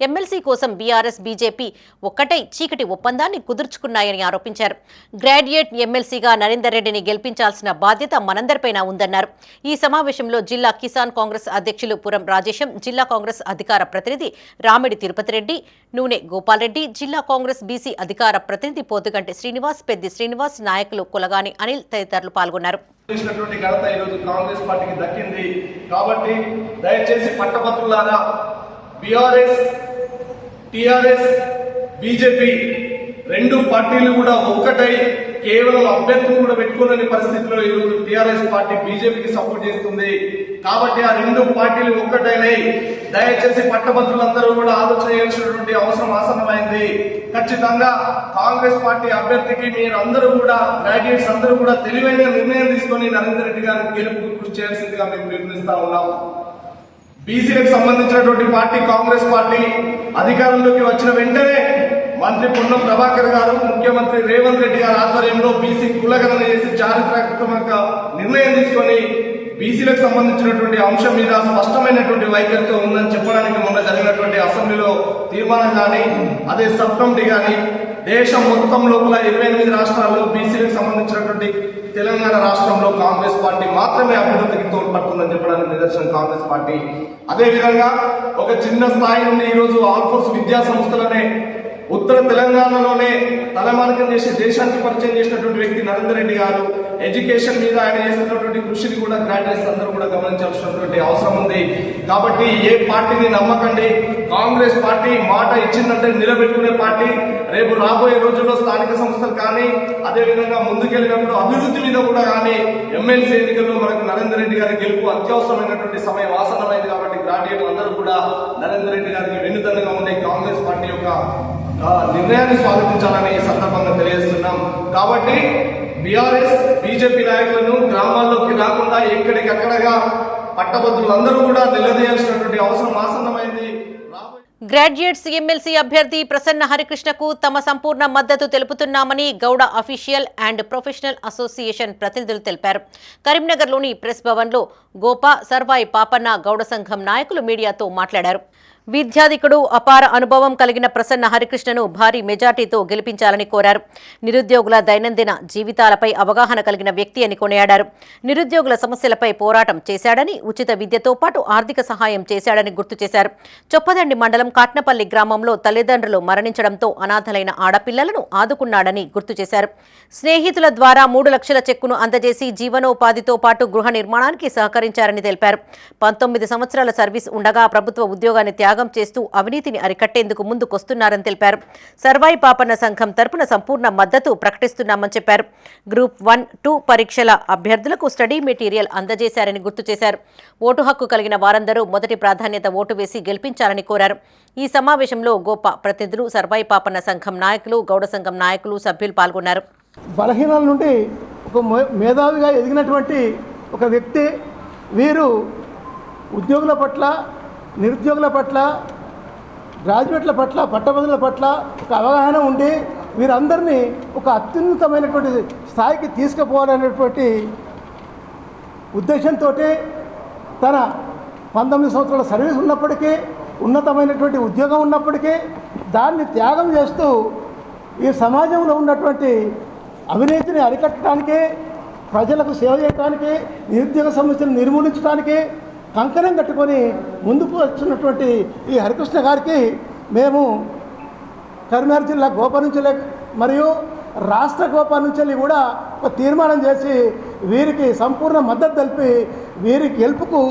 ఎమ్మెల్సీ కోసం బీఆర్ఎస్ బీజేపీ ఒక్కటై చీకటి ఒప్పందాన్ని కుదుర్చుకున్నాయని ఆరోపించారు. గ్రాడ్యుయేట్ ఎమ్మెల్సీగా నరేందర్ రెడ్డిని గెలిపించాల్సిన బాధ్యత మనందరిపైన ఉందన్నారు. ఈ సమావేశంలో జిల్లా కిసాన్ కాంగ్రెస్ అధ్యక్షులు పురం రాజేశం, జిల్లా కాంగ్రెస్ అధికార ప్రతినిధి రామిడి తిరుపతి రెడ్డి, నూనె గోపాల్ రెడ్డి, జిల్లా కాంగ్రెస్ బీసీ అధికార ప్రతినిధి పోతుగంటి శ్రీనివాస్, పెద్ది శ్రీనివాస్, నాయకులు కులగాని అనిల్ తదితరులు పాల్గొన్నారు. చేసినటువంటి ఘనత ఈరోజు కాంగ్రెస్ పార్టీకి దక్కింది. కాబట్టి దయచేసి పట్టభద్రులారా, బీఆర్ఎస్, టీఆర్ఎస్, బీజేపీ 2 పార్టీలు కూడా ఒక్కటై కేవలం అభ్యర్థులు కూడా పెట్టుకోలేని పరిస్థితిలో ఈరోజు టీఆర్ఎస్ పార్టీ బీజేపీకి సపోర్ట్ చేస్తుంది. కాబట్టి ఆ 2 పార్టీలు ఒక్కటైనాయి. దయచేసి పట్టభద్రులందరూ కూడా ఆలోచన చేయాల్సినటువంటి అవసరం ఆసన్నమైంది. ఖచ్చితంగా కాంగ్రెస్ పార్టీ అభ్యర్థికి మీరు అందరూ కూడా, గ్రాడ్యుయేట్స్ అందరూ కూడా తెలివైన నిర్ణయం తీసుకొని నరేందర్ రెడ్డి గారిని గెలుపు కృషి చేయాల్సిందిగా మేము పిలుపునిస్తా ఉన్నాం. బీసీలకు సంబంధించినటువంటి పార్టీ కాంగ్రెస్ పార్టీ అధికారంలోకి వచ్చిన వెంటనే మంత్రి పొన్నం ప్రభాకర్ గారు, ముఖ్యమంత్రి రేవంత్ రెడ్డి గారి ఆధ్వర్యంలో బీసీ కులగణన చేసి చారిత్రాత్మక నిర్ణయం తీసుకొని బీసీలకు సంబంధించినటువంటి అంశం మీద స్పష్టమైనటువంటి వైఖరితో ఉందని చెప్పడానికి మొన్న జరిగినటువంటి అసెంబ్లీలో తీర్మానం కానీ అదే సబ్ కమిటీ కానీ దేశం మొత్తం లోపల 28 రాష్ట్రాల్లో బీసీలకు సంబంధించినటువంటి తెలంగాణ రాష్ట్రంలో కాంగ్రెస్ పార్టీ మాత్రమే అభివృద్ధికి తోడ్పడుతుందని చెప్పడానికి నిదర్శనం కాంగ్రెస్ పార్టీ. అదేవిధంగా ఒక చిన్న స్థాయి నుండి ఈరోజు ఆల్ఫోర్స్ విద్యా సంస్థలనే ఉత్తర తెలంగాణలోనే తలమానికం చేసి దేశానికి పరిచయం చేసినటువంటి వ్యక్తి నరేందర్ రెడ్డి గారు. ఎడ్యుకేషన్ మీద ఆయన చేస్తున్నటువంటి కృషిని కూడా గ్రాడ్యుయేట్స్ అందరూ కూడా గమనించాల్సినటువంటి అవసరం ఉంది. కాబట్టి ఏ పార్టీని నమ్మకండి. కాంగ్రెస్ పార్టీ మాట ఇచ్చిందంటే నిలబెట్టుకునే పార్టీ. రేపు రాబోయే రోజుల్లో స్థానిక సంస్థలు కానీ అదేవిధంగా ముందుకెళ్ళినప్పుడు అభివృద్ధి మీద కూడా కానీ ఎమ్మెల్సీ ఎన్నికల్లో మనకు నరేందర్ రెడ్డి గారి గెలుపు అత్యవసరమైనటువంటి సమయం ఆసన్నమైంది. కాబట్టి గ్రాడ్యుయేట్లు అందరూ కూడా నరేందర్ రెడ్డి గారికి వెన్నుదన్నుగా ఉండే కాంగ్రెస్ పార్టీ యొక్క నిర్ణయాన్ని స్వాగతించాలని ఈ సందర్భంగా తెలియజేస్తున్నాం. కాబట్టి బీఆర్ఎస్ బీజేపీ నాయకులను గ్రామాల్లోకి రాకుండా ఎక్కడికక్కడగా పట్టభద్రులందరూ కూడా నిలదీయాల్సినటువంటి అవసరం ఆసన్నమైంది. గ్రాడ్యుయేట్స్ ఎమ్మెల్సీ అభ్యర్థి ప్రసన్న హరికృష్ణకు తమ సంపూర్ణ మద్దతు తెలుపుతున్నామని Gowda official and professional association ప్రతినిధులు తెలిపారు. కరీంనగర్లోని ప్రెస్ భవన్లో గోపా, సర్వాయి పాపన్న గౌడ సంఘం నాయకులు మీడియాతో మాట్లాడారు. విద్యాధికుడు, అపార అనుభవం కలిగిన ప్రసన్న హరికృష్ణను భారీ మెజార్టీతో గెలిపించాలని కోరారు. నిరుద్యోగుల దైనందిన జీవితాలపై అవగాహన కలిగిన వ్యక్తి అని కొనియాడారు. నిరుద్యోగుల సమస్యలపై పోరాటం చేశాడని, ఉచిత విద్యతో పాటు ఆర్థిక సహాయం చేశాడని గుర్తు చేశారు. చొప్పదండి మండలం కాట్నపల్లి గ్రామంలో తల్లిదండ్రులు మరణించడంతో అనాథలైన ఆడపిల్లలను ఆదుకున్నాడని గుర్తు చేశారు. స్నేహితుల ద్వారా 3 లక్షల చెక్కును అందజేసి జీవనోపాధితో పాటు గృహ నిర్మాణానికి సహకరించారని తెలిపారు. 19 సంవత్సరాల సర్వీస్ ఉండగా ప్రభుత్వ ఉద్యోగాన్ని త్యాగం చేస్తూ అవినీతిని అరికట్టేందుకు ముందుకొస్తున్నారని తెలిపారు. సర్వాయి పాపన్న సంఘం తరపున సంపూర్ణ మద్దతు ప్రకటిస్తున్నామని చెప్పారు. గ్రూప్ 1, 2 పరీక్షల అభ్యర్థులకు స్టడీ మెటీరియల్ అందజేశారని గుర్తు చేశారు. ఓటు హక్కు కలిగిన వారందరూ మొదటి ప్రాధాన్యత ఓటు వేసి గెలిపించాలని కోరారు. ఈ సమావేశంలో గోప ప్రతినిధులు, సర్వాయి పాపన్న సంఘం నాయకులు, గౌడ సంఘం నాయకులు, సభ్యులు పాల్గొన్నారు. బలహీనాల నుండి ఒక మేధావిగా ఎదిగినటువంటి ఒక వ్యక్తి. వీరు ఉద్యోగుల పట్ల, నిరుద్యోగుల పట్ల, గ్రాడ్యుయేట్ల పట్ల, పట్టభద్రుల పట్ల ఒక అవగాహన ఉండి వీరందరినీ ఒక అత్యున్నతమైనటువంటి స్థాయికి తీసుకుపోవాలనేటువంటి ఉద్దేశంతో తన 19 సంవత్సరాల సర్వీస్ ఉన్నప్పటికీ, ఉన్నతమైనటువంటి ఉద్యోగం ఉన్నప్పటికీ దాన్ని త్యాగం చేస్తూ ఈ సమాజంలో ఉన్నటువంటి అవినీతిని అరికట్టడానికి, ప్రజలకు సేవ చేయడానికి, నిరుద్యోగ సమస్యను నిర్మూలించడానికి కంకణం కట్టుకొని ముందుకు వచ్చినటువంటి ఈ హరికృష్ణ గారికి మేము కరీంనగర్ జిల్లా గోపా నుంచి మరియు రాష్ట్ర గోపా నుంచి కూడా ఒక తీర్మానం చేసి వీరికి సంపూర్ణ మద్దతు తెలిపి వీరి గెలుపుకు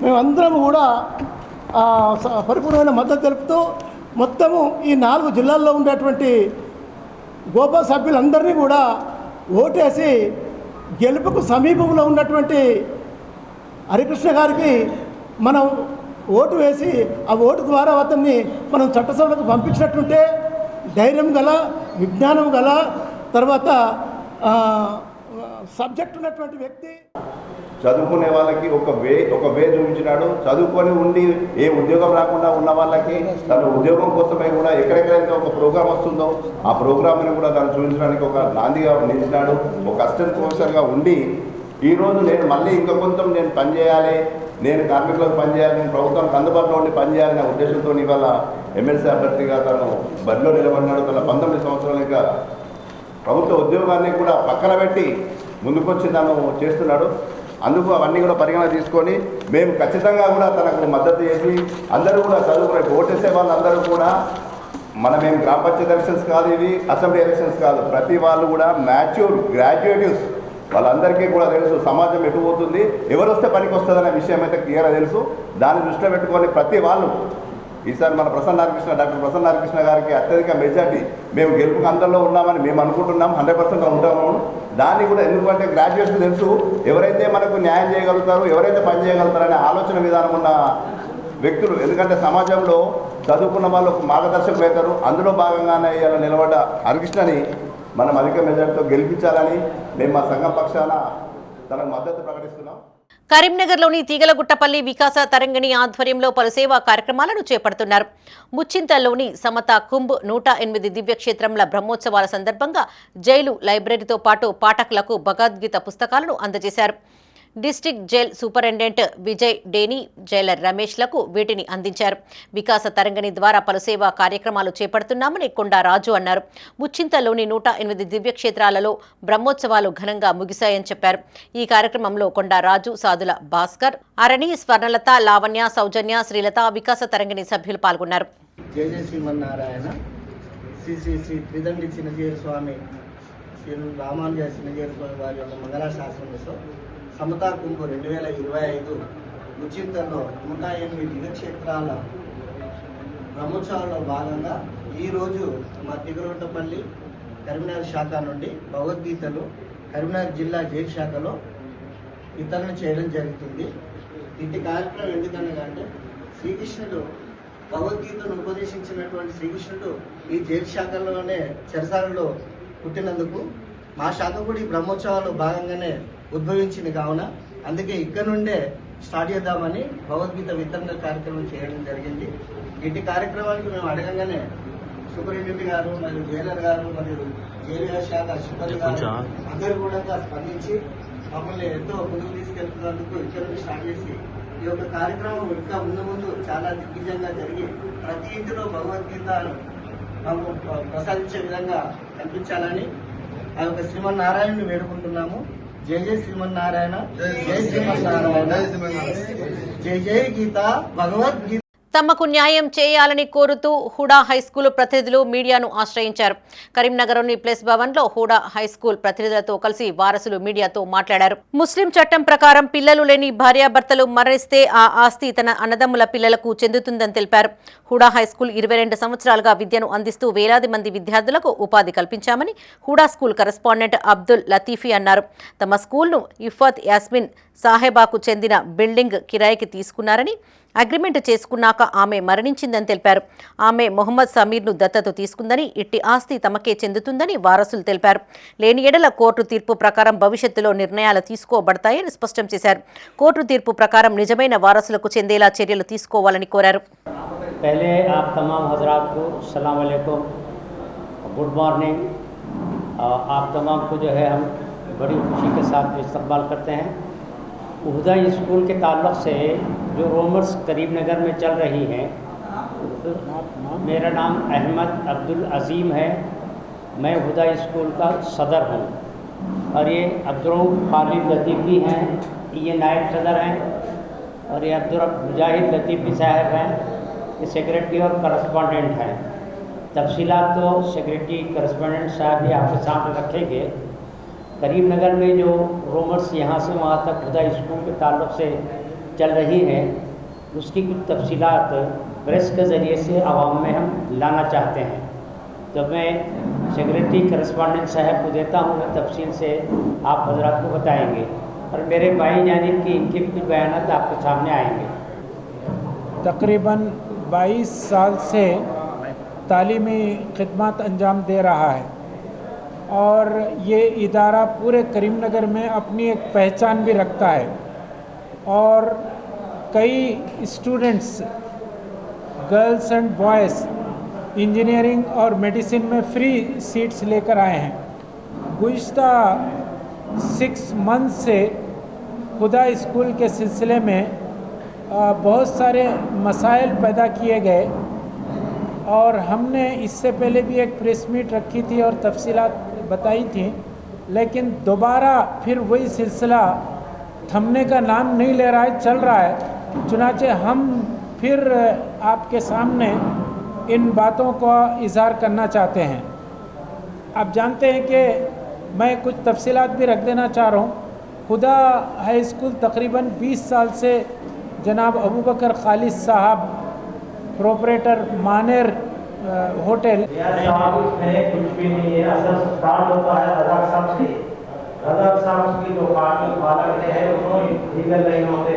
మేమందరం కూడా పరిపూర్ణమైన మద్దతు తెలుపుతూ మొత్తము ఈ 4 జిల్లాల్లో ఉండేటువంటి గోపా సభ్యులందరినీ కూడా ఓటేసి గెలుపుకు సమీపంలో ఉన్నటువంటి హరికృష్ణ గారికి మనం ఓటు వేసి ఆ ఓటు ద్వారా అతన్ని మనం చట్టసభలకు పంపించినట్టుంటే ధైర్యం గల, విజ్ఞానం గల, తర్వాత సబ్జెక్ట్ ఉన్నటువంటి వ్యక్తి. చదువుకునే వాళ్ళకి ఒక వే చూపించినాడు. చదువుకొని ఉండి ఏ ఉద్యోగం రాకుండా ఉన్న వాళ్ళకి తన ఉద్యోగం కోసమై కూడా ఎక్కడెక్కడైతే ఒక ప్రోగ్రామ్ వస్తుందో ఆ ప్రోగ్రామ్ని కూడా దాన్ని చూపించడానికి ఒక నాందిగా నిలిచినాడు. ఒక అసిస్టెంట్ ప్రొఫెసర్గా ఉండి ఈరోజు నేను మళ్ళీ ఇంకా కొంచెం నేను పనిచేయాలి, నేను కార్మికులకు పనిచేయాలి, నేను ప్రభుత్వానికి అందుబాటులో ఉండి పనిచేయాలనే ఉద్దేశంతో ఇవాళ ఎమ్మెల్సీ అభ్యర్థిగా తను బరిలో నిలబడినాడు. తన 19 సంవత్సరాలు ఇంకా ప్రభుత్వ ఉద్యోగాన్ని కూడా పక్కన పెట్టి ముందుకొచ్చి తను చేస్తున్నాడు. అందుకు అవన్నీ కూడా పరిగణన తీసుకొని మేము ఖచ్చితంగా కూడా తనకు మద్దతు చేసి అందరూ కూడా చదువుకునే ఓటేసే వాళ్ళందరూ కూడా మనమేం గ్రామ పంచాయతీ ఎలక్షన్స్ కాదు, ఇవి అసెంబ్లీ ఎలక్షన్స్ కాదు, ప్రతి వాళ్ళు కూడా మ్యాచ్యూర్ గ్రాడ్యుయేటివ్స్ వాళ్ళందరికీ కూడా తెలుసు సమాజం ఎటు పోతుంది, ఎవరు వస్తే పనికి వస్తుందనే విషయం అయితే క్లియర్గా తెలుసు. దాన్ని దృష్టిలో పెట్టుకొని ప్రతి వాళ్ళు ఈసారి మన డాక్టర్ ప్రసన్న హరికృష్ణ గారికి అత్యధిక మెజార్టీ మేము గెలుపుకు అందరిలో ఉన్నామని మేము అనుకుంటున్నాం. 100% ఉంటాము. దాన్ని కూడా ఎందుకంటే గ్రాడ్యుయేట్స్ తెలుసు ఎవరైతే మనకు న్యాయం చేయగలుగుతారు, ఎవరైతే పని చేయగలుగుతారనే ఆలోచన విధానం ఉన్న వ్యక్తులు. ఎందుకంటే సమాజంలో చదువుకున్న వాళ్ళు మార్గదర్శకులు అవుతారు. అందులో భాగంగానే ఇలా నిలబడ్డ హరికృష్ణని మనం అధిక మెజార్టీతో గెలిపించాలని మేము మా సంఘం పక్షాన తనకు మద్దతు ప్రకటిస్తున్నాం. కరీంనగర్లోని తీగలగుట్టపల్లి వికాస తరంగిణి ఆధ్వర్యంలో పలు సేవా కార్యక్రమాలను చేపడుతున్నారు. ముచ్చింతల్లోని సమత కుంభ్ 108 దివ్యక్షేత్రంల బ్రహ్మోత్సవాల సందర్భంగా జైలు లైబ్రరీతో పాటు పాఠకులకు భగవద్గీత పుస్తకాలను అందజేశారు. డిస్ట్రిక్ట్ జైల్ సూపరింటెండెంట్ విజయ్ డేని, జైలర్ రమేష్లకు వీటిని అందించారు. వికాస తరంగిణి ద్వారా పలు సేవా కార్యక్రమాలు చేపడుతున్నామని కొండా రాజు అన్నారు. ముచ్చింతలోని 108 దివ్యక్షేత్రాలలో బ్రహ్మోత్సవాలు ఘనంగా ముగిశాయని చెప్పారు. ఈ కార్యక్రమంలో కొండా రాజు, సాధుల భాస్కర్, అరణి, స్వర్ణలత, లావణ్య, సౌజన్య, శ్రీలత, వికాస తరంగిణి సభ్యులు పాల్గొన్నారు. జయ జయ శ్రీమన్నారాయణ. శ్రీ శ్రీ శ్రీ త్రిదండి చిన్నజీర స్వామి, శ్రీ రామానుజ చిన్నజీర స్వామి వారి యొక్క మంగళాశాసనంతో సమతా కుంభు 2025 ముచ్చింతలో 108 దివ్యక్షేత్రాల బ్రహ్మోత్సవాల్లో భాగంగా ఈరోజు మా తిగురుంటపల్లి కరీంనగర్ శాఖ నుండి భగవద్గీతలు కరీంనగర్ జిల్లా జైలు శాఖలో వితరణ చేయడం జరుగుతుంది. ఇంటి కార్యక్రమం ఎందుకనగా శ్రీకృష్ణుడు భగవద్గీతను ఉపదేశించినటువంటి శ్రీకృష్ణుడు ఈ జైలు శాఖలోనే చెరసాలలో పుట్టినందుకు మా శాఖ కూడా ఈ బ్రహ్మోత్సవాల్లో భాగంగానే ఉద్భవించింది కావున అందుకే ఇక్కడ నుండే స్టార్ట్ చేద్దామని భగవద్గీత వితరణ కార్యక్రమం చేయడం జరిగింది. ఇంటి కార్యక్రమానికి మేము అడగంగానే సూపరింటెండెంట్ గారు మరియు జైలర్ గారు మరియు జైలు శాఖ సిబ్బంది గారు అందరూ కూడా స్పందించి మమ్మల్ని ఎంతో ముందుకు తీసుకెళ్తున్నందుకు ఇక్కడ నుండి స్టార్ట్ చేసి ఈ యొక్క కార్యక్రమం ఇంకా ముందు చాలా దిగ్విజయంగా జరిగి ప్రతి ఇంటిలో భగవద్గీత ప్రసాదించే విధంగా కనిపించాలని ఆ యొక్క శ్రీమన్నారాయణని వేడుకుంటున్నాము. జై జై శ్రీమన్నారాయణ, జై శ్రీమన్నారాయణ, జై జై గీత భగవద్గీత. తమకు న్యాయం చేయాలని కోరుతూ హుడా హైస్కూల్ ప్రతినిధులు మీడియాను ఆశ్రయించారు. కరీంనగర్లోని ప్లస్ భవన్లో హుడా హైస్కూల్ ప్రతినిధులతో కలిసి వారసులు మీడియాతో మాట్లాడారు. ముస్లిం చట్టం ప్రకారం పిల్లలు లేని భార్యాభర్తలు మరణిస్తే ఆ ఆస్తి తన అన్నదమ్ముల పిల్లలకు చెందుతుందని తెలిపారు. హుడా హైస్కూల్ 22 సంవత్సరాలుగా విద్యను అందిస్తూ వేలాది మంది విద్యార్థులకు ఉపాధి కల్పించామని హుడా స్కూల్ కరెస్పాండెంట్ అబ్దుల్ లతీఫీ అన్నారు. తమ స్కూల్ను ఇఫత్ యాస్మిన్ సాహెబాకు చెందిన బిల్డింగ్ కిరాయికి తీసుకున్నారని, అగ్రిమెంట్ చేసుకున్నాక ఆమె మరణించిందని తెలిపారు. ఆమె మొహమ్మద్ సమీర్ను దత్తత తీసుకుందని, ఇట్టి ఆస్తి తమకే చెందుతుందని వారసులు తెలిపారు. లేని ఎడల కోర్టు తీర్పు ప్రకారం భవిష్యత్తులో నిర్ణయాలు తీసుకోబడతాయని స్పష్టం చేశారు. కోర్టు తీర్పు ప్రకారం నిజమైన వారసులకు చెందేలా చర్యలు తీసుకోవాలని కోరారు. पहले आप तमाम हजरात को अस्सलाम वालेकुम, गुड मॉर्निंग। आप तमाम को जो है हम बड़ी खुशी के साथ इस्तकबाल करते हैं। उहदा स्कूल के ताल्लुक़ से जो रूमर्स करीमनगर में चल रही हैं, मेरा नाम अहमद अब्दुल अज़ीम है, मैं उहदा स्कूल का सदर हूँ और ये अब्दुल खालिद लतीफ़ भी हैं, ये नायब सदर हैं, और ये अब्दुल मुजाहिद लतीफ़ भी साहब हैं, ये सेक्रेटरी और करस्पॉन्डेंट हैं। तफसीलात तो सेक्रेटरी करस्पॉन्डेंट साहब भी आपके सामने रखेंगे। करीमनगर में जो रूमर्स यहाँ से वहाँ तक खुदा स्कूल के ताल्लुक़ से चल रही हैं, उसकी कुछ तफसीलात प्रेस के ज़रिए से आवाम में हम लाना चाहते हैं। तो मैं सेक्रेटरी करस्पॉन्डेंट साहब को देता हूँ, मैं तफसील से आप हजरात को बताएंगे और मेरे भाई जानिब की इनके भी कुछ बयानात आपके सामने आएंगे। तकरीबन 22 साल से तालीमी खिदमत अंजाम दे रहा है और ये इदारा पूरे करीमनगर में अपनी एक पहचान भी रखता है और कई students girls and boys engineering और मेडिसिन में फ्री सीट्स लेकर आए हैं। गुज़िश्ता 6 मंथ से खुदा स्कूल के सिलसिले में बहुत सारे मसाइल पैदा किए गए और हमने इससे पहले भी एक प्रेस मीट रखी थी और तफसीलात बताई थी, लेकिन दोबारा फिर वही सिलसिला थमने का नाम नहीं ले रहा है, चल रहा है। चुनाचे हम फिर आपके सामने इन बातों का इज़हार करना चाहते हैं। आप जानते हैं कि मैं कुछ तफसीलात भी रख देना चाह रहा हूँ। खुदा हाई स्कूल तकरीबन 20 साल से जनाब अबू बकर खालिद साहब प्रोपरेटर मानेर होटल कुछ भी नहीं है। असल स्टार्ट होता है रज़ाक साहब से। रज़ाक साहब की जो कानून पालन है वो लीगल नहीं होते,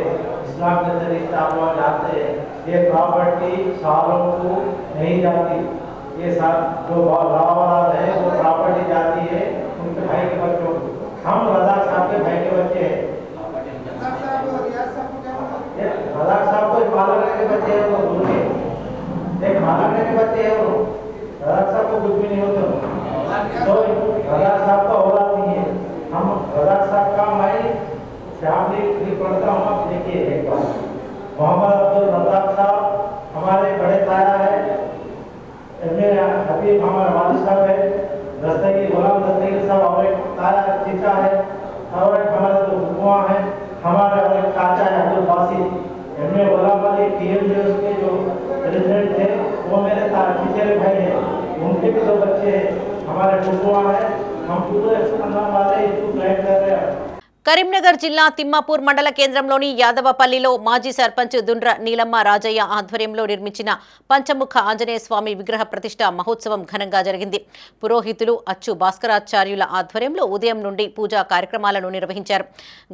इस्लाम के तरीके आप लोग जानते हैं। ये प्रॉपर्टी सालों को नहीं जाती, ये सब जो लावालाद है वो प्रॉपर्टी जाती है उनके भाई के बच्चों को। हम रज़ाक साहब के भाई के बच्चे हैं। रज़ाक साहब को पालन के बच्चे हैं, वो दूसरे एक पालन के बच्चे हैं, वो रज़ाक साहब को कुछ भी नहीं होते। तो रज़ाक साहब का औलाद नहीं है। हम रज़ाक साहब का मैं फैमिली इसमें हबीब हमारा वालिद साहब है, दस्तगी गुलाम दस्तगी साहब और एक ताया चीचा है और एक हमारा जो हुआ है हमारा और एक चाचा है अब्दुल बासित। इनमें गुलाम अली TMJS के जो प्रेसिडेंट थे वो मेरे चीचेरे भाई हैं, उनके भी 2 बच्चे हैं, हमारे हुआ है। हम पूरे खानदान वाले इसको प्लान कर रहे हैं। కరీంనగర్ జిల్లా తిమ్మాపూర్ మండల కేంద్రంలోని యాదవపల్లిలో మాజీ సర్పంచ్ దుండ్ర నీలమ్మ రాజయ్య ఆధ్వర్యంలో నిర్మించిన పంచముఖ ఆంజనేయ స్వామి విగ్రహ ప్రతిష్ఠ మహోత్సవం ఘనంగా జరిగింది. పురోహితులు అచ్చు భాస్కరాచార్యుల ఆధ్వర్యంలో ఉదయం నుండి పూజా కార్యక్రమాలను నిర్వహించారు.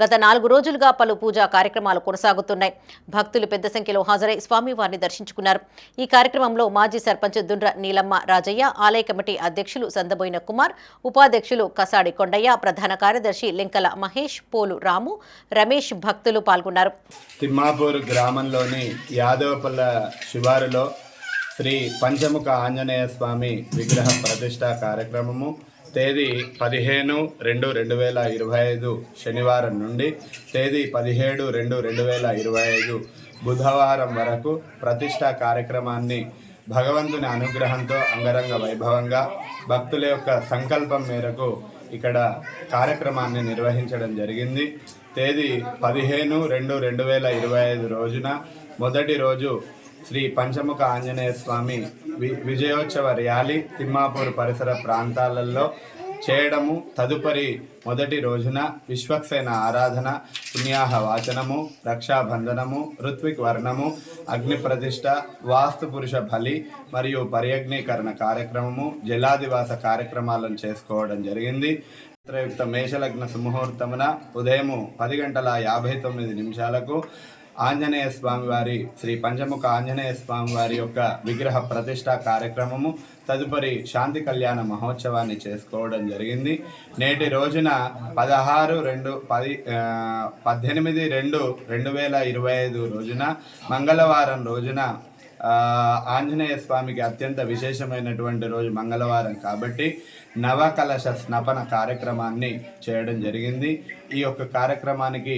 గత 4 రోజులుగా పలు పూజా కార్యక్రమాలు కొనసాగుతున్నాయి. భక్తులు పెద్ద సంఖ్యలో హాజరై స్వామివారిని దర్శించుకున్నారు. ఈ కార్యక్రమంలో మాజీ సర్పంచ్ దుండ్ర నీలమ్మ రాజయ్య, ఆలయ కమిటీ అధ్యక్షులు సందబోయిన కుమార్, ఉపాధ్యక్షులు కసాడి కొండయ్య, ప్రధాన కార్యదర్శి లెంకల మహేష్, పోలు రాము, రమేష్ భక్తులు పాల్గొన్నారు. తిమ్మాపూర్ గ్రామంలోని యాదవపల్ల శివారులో శ్రీ పంచముఖ ఆంజనేయ స్వామి విగ్రహ ప్రతిష్ఠా కార్యక్రమము తేదీ 15/2/2025 శనివారం నుండి తేదీ 17/2/2025 బుధవారం వరకు ప్రతిష్ఠా కార్యక్రమాన్ని భగవంతుని అనుగ్రహంతో అంగరంగ వైభవంగా భక్తుల యొక్క సంకల్పం మేరకు ఇక్కడ కార్యక్రమాన్ని నిర్వహించడం జరిగింది. తేదీ 15/2/2025 రోజున మొదటి రోజు శ్రీ పంచముఖ ఆంజనేయ స్వామి విజయోత్సవ ర్యాలీ తిమ్మాపూర్ పరిసర ప్రాంతాలలో చేయడము, తదుపరి మొదటి రోజున విశ్వక్సేన ఆరాధన, పుణ్యాహ వాచనము, రక్షాబంధనము, ఋత్విక్ వర్ణము, అగ్ని ప్రతిష్ఠ, వాస్తు పురుష బలి మరియు పర్యగ్నీకరణ కార్యక్రమము, జలాదివాస కార్యక్రమాలను చేసుకోవడం జరిగింది. యుక్త మేషలగ్న సుముహూర్తమున ఉదయం 10:59 ఆంజనేయ స్వామి వారి శ్రీ పంచముఖ ఆంజనేయ స్వామి వారి యొక్క విగ్రహ ప్రతిష్ఠా కార్యక్రమము, తదుపరి శాంతి కళ్యాణ మహోత్సవాన్ని చేసుకోవడం జరిగింది. నేటి రోజున 18/2/2025 రోజున మంగళవారం రోజున ఆంజనేయ స్వామికి అత్యంత విశేషమైనటువంటి రోజు మంగళవారం కాబట్టి నవకలశ స్నపన కార్యక్రమాన్ని చేయడం జరిగింది. ఈ యొక్క కార్యక్రమానికి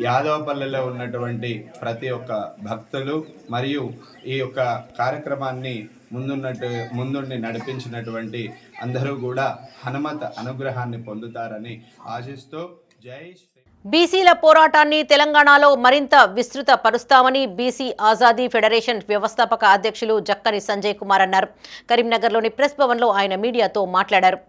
యాదవపల్లిలో ఉన్నటువంటి ప్రతి ఒక్క భక్తులు మరియు ఈ యొక్క కార్యక్రమాన్ని ముందుండి నడిపించినటువంటి అందరూ కూడా హనుమత్ అనుగ్రహాన్ని పొందుతారని ఆశిస్తూ జై శ్రీ. బీసీల పోరాటాన్ని తెలంగాణలో మరింత విస్తృత పరుస్తామని బీసీ ఆజాదీ ఫెడరేషన్ వ్యవస్థాపక అధ్యక్షులు జక్కని సంజయ్ కుమార్ అన్నారు. కరీంనగర్లోని ప్రెస్ భవన్లో ఆయన మీడియాతో మాట్లాడారు.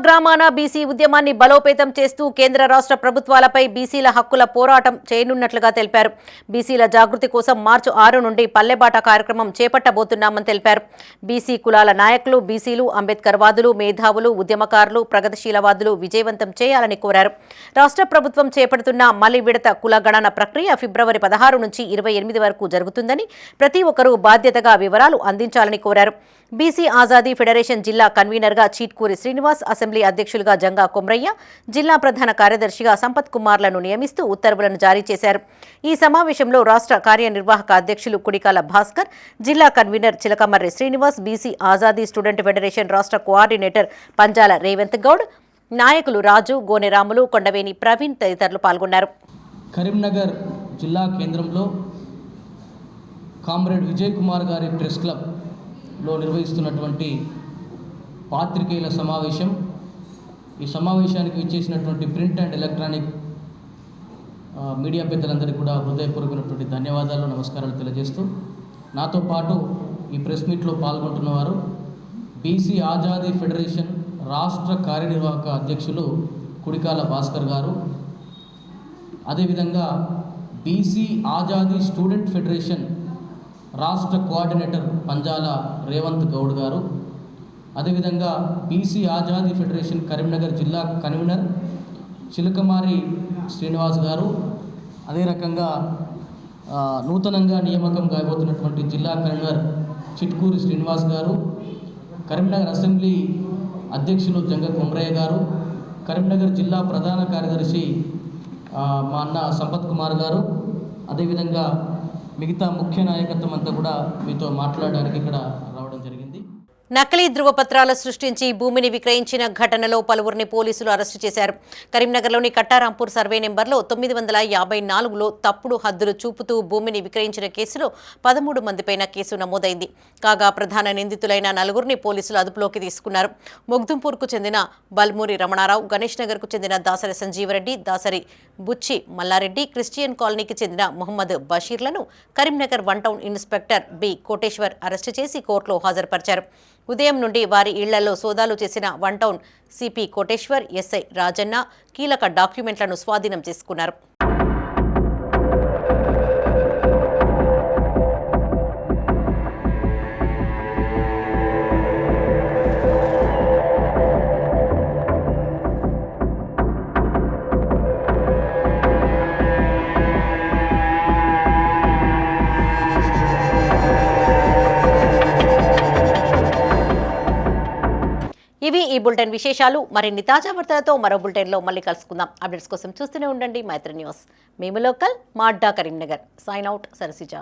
గ్రామాన బీసీ ఉద్యమాన్ని బలోపేతం చేస్తూ కేంద్ర రాష్ట్ర ప్రభుత్వాలపై బీసీల హక్కుల పోరాటం చేయనున్నట్లుగా తెలిపారు. బీసీల జాగృతి కోసం మార్చి 6 నుండి పల్లెబాట కార్యక్రమం చేపట్టబోతున్నామని తెలిపారు. బీసీ కులాల నాయకులు, బీసీలు, అంబేద్కర్ వాదులు, మేధావులు, ఉద్యమకారులు, ప్రగతిశీలవాదులు విజయవంతం చేయాలని కోరారు. రాష్ట్ర ప్రభుత్వం చేపడుతున్న మలి విడత కుల గణన ప్రక్రియ ఫిబ్రవరి 16 నుంచి 28 వరకు జరుగుతుందని, ప్రతి ఒక్కరూ బాధ్యతగా వివరాలు అందించాలని కోరారు. బీసీ ఆజాదీ ఫెడరేషన్ జిల్లా కన్వీనర్గా చీట్కూరి శ్రీనివాస్, అసెంబ్లీ అధ్యక్షులుగా జంగా కొమ్రయ్య, జిల్లా ప్రధాన కార్యదర్శిగా సంపత్ కుమార్లను నియమిస్తూ ఉత్తర్వులను జారీ చేశారు. ఈ సమావేశంలో రాష్ట్ర కార్యనిర్వాహక అధ్యక్షులు కుడికాల భాస్కర్, జిల్లా convener Chilakamarri Srinivas, BC Azadi student federation రాష్ట్ర కోఆర్డినేటర్ పంజాల రేవంత్ గౌడ్, నాయకులు రాజు, గోనెరాములు, కొండవేని ప్రవీణ్ తదితరులు పాల్గొన్నారు. కరీంనగర్ జిల్లా కేంద్రంలో కామ్రేడ్ విజయ్ కుమార్ గారి ప్రెస్ క్లబ్లో నిర్వహిస్తున్నటువంటి పాత్రికేయుల సమావేశం. ఈ సమావేశానికి ఇచ్చేసినటువంటి ప్రింట్ అండ్ ఎలక్ట్రానిక్ మీడియా పెద్దలందరికీ కూడా హృదయపూర్వకమైనటువంటి ధన్యవాదాలు, నమస్కారాలు తెలియజేస్తూ, నాతో పాటు ఈ ప్రెస్ మీట్లో పాల్గొంటున్నవారు బీసీ ఆజాదీ ఫెడరేషన్ రాష్ట్ర కార్యనిర్వాహక అధ్యక్షులు కుడికాల భాస్కర్ గారు, అదేవిధంగా బీసీ ఆజాదీ స్టూడెంట్ ఫెడరేషన్ రాష్ట్ర కోఆర్డినేటర్ పంజాల రేవంత్ గౌడ్ గారు, అదేవిధంగా బీసీ ఆజాదీ ఫెడరేషన్ కరీంనగర్ జిల్లా కన్వీనర్ చిలకమారి శ్రీనివాస్ గారు, అదే రకంగా నూతనంగా నియామకం కాబోతున్నటువంటి జిల్లా కన్వీనర్ చిట్కూరి శ్రీనివాస్ గారు, కరీంనగర్ అసెంబ్లీ అధ్యక్షులు జంగ కొమ్రయ్య గారు, కరీంనగర్ జిల్లా ప్రధాన కార్యదర్శి మా అన్న సంపత్ కుమార్ గారు, అదేవిధంగా మిగతా ముఖ్య నాయకత్వం అంతా కూడా మీతో మాట్లాడడానికి ఇక్కడ రావడం జరిగింది. నకిలీ ధృవపత్రాలు సృష్టించి భూమిని విక్రయించిన ఘటనలో పలువురిని పోలీసులు అరెస్టు చేశారు. కరీంనగర్లోని కట్టారాంపూర్ సర్వే నెంబర్లో 954లో తప్పుడు హద్దులు చూపుతూ భూమిని విక్రయించిన కేసులో 13 మందిపైన కేసు నమోదైంది. కాగా ప్రధాన నిందితులైన 4గురిని పోలీసులు అదుపులోకి తీసుకున్నారు. మొగ్దుంపూర్కు చెందిన బల్మూరి రమణారావు, గణేష్ నగర్కు చెందిన దాసరి సంజీవరెడ్డి, దాసరి బుచ్చి మల్లారెడ్డి, క్రిస్టియన్ కాలనీకి చెందిన మొహమ్మద్ బషీర్లను Karimnagar 1 town inspector B Koteshwar arrest చేసి కోర్టులో హాజరుపరిచారు. ఉదయం నుండి వారి ఇళ్లలో సోదాలు చేసిన 1 town CP Koteshwar, SI Rajanna కీలక డాక్యుమెంట్లను స్వాధీనం చేసుకున్నారు. ఇవి ఈ బులెటిన్ విశేషాలు. మరిన్ని తాజా వార్తలతో మరో బులెటిన్లో మళ్ళీ కలుసుకుందాం. అప్డేట్స్ కోసం చూస్తూనే ఉండండి మైత్రి న్యూస్. మేము లోకల్, మా అడ్డా కరీంనగర్. Sign out, Sarasija.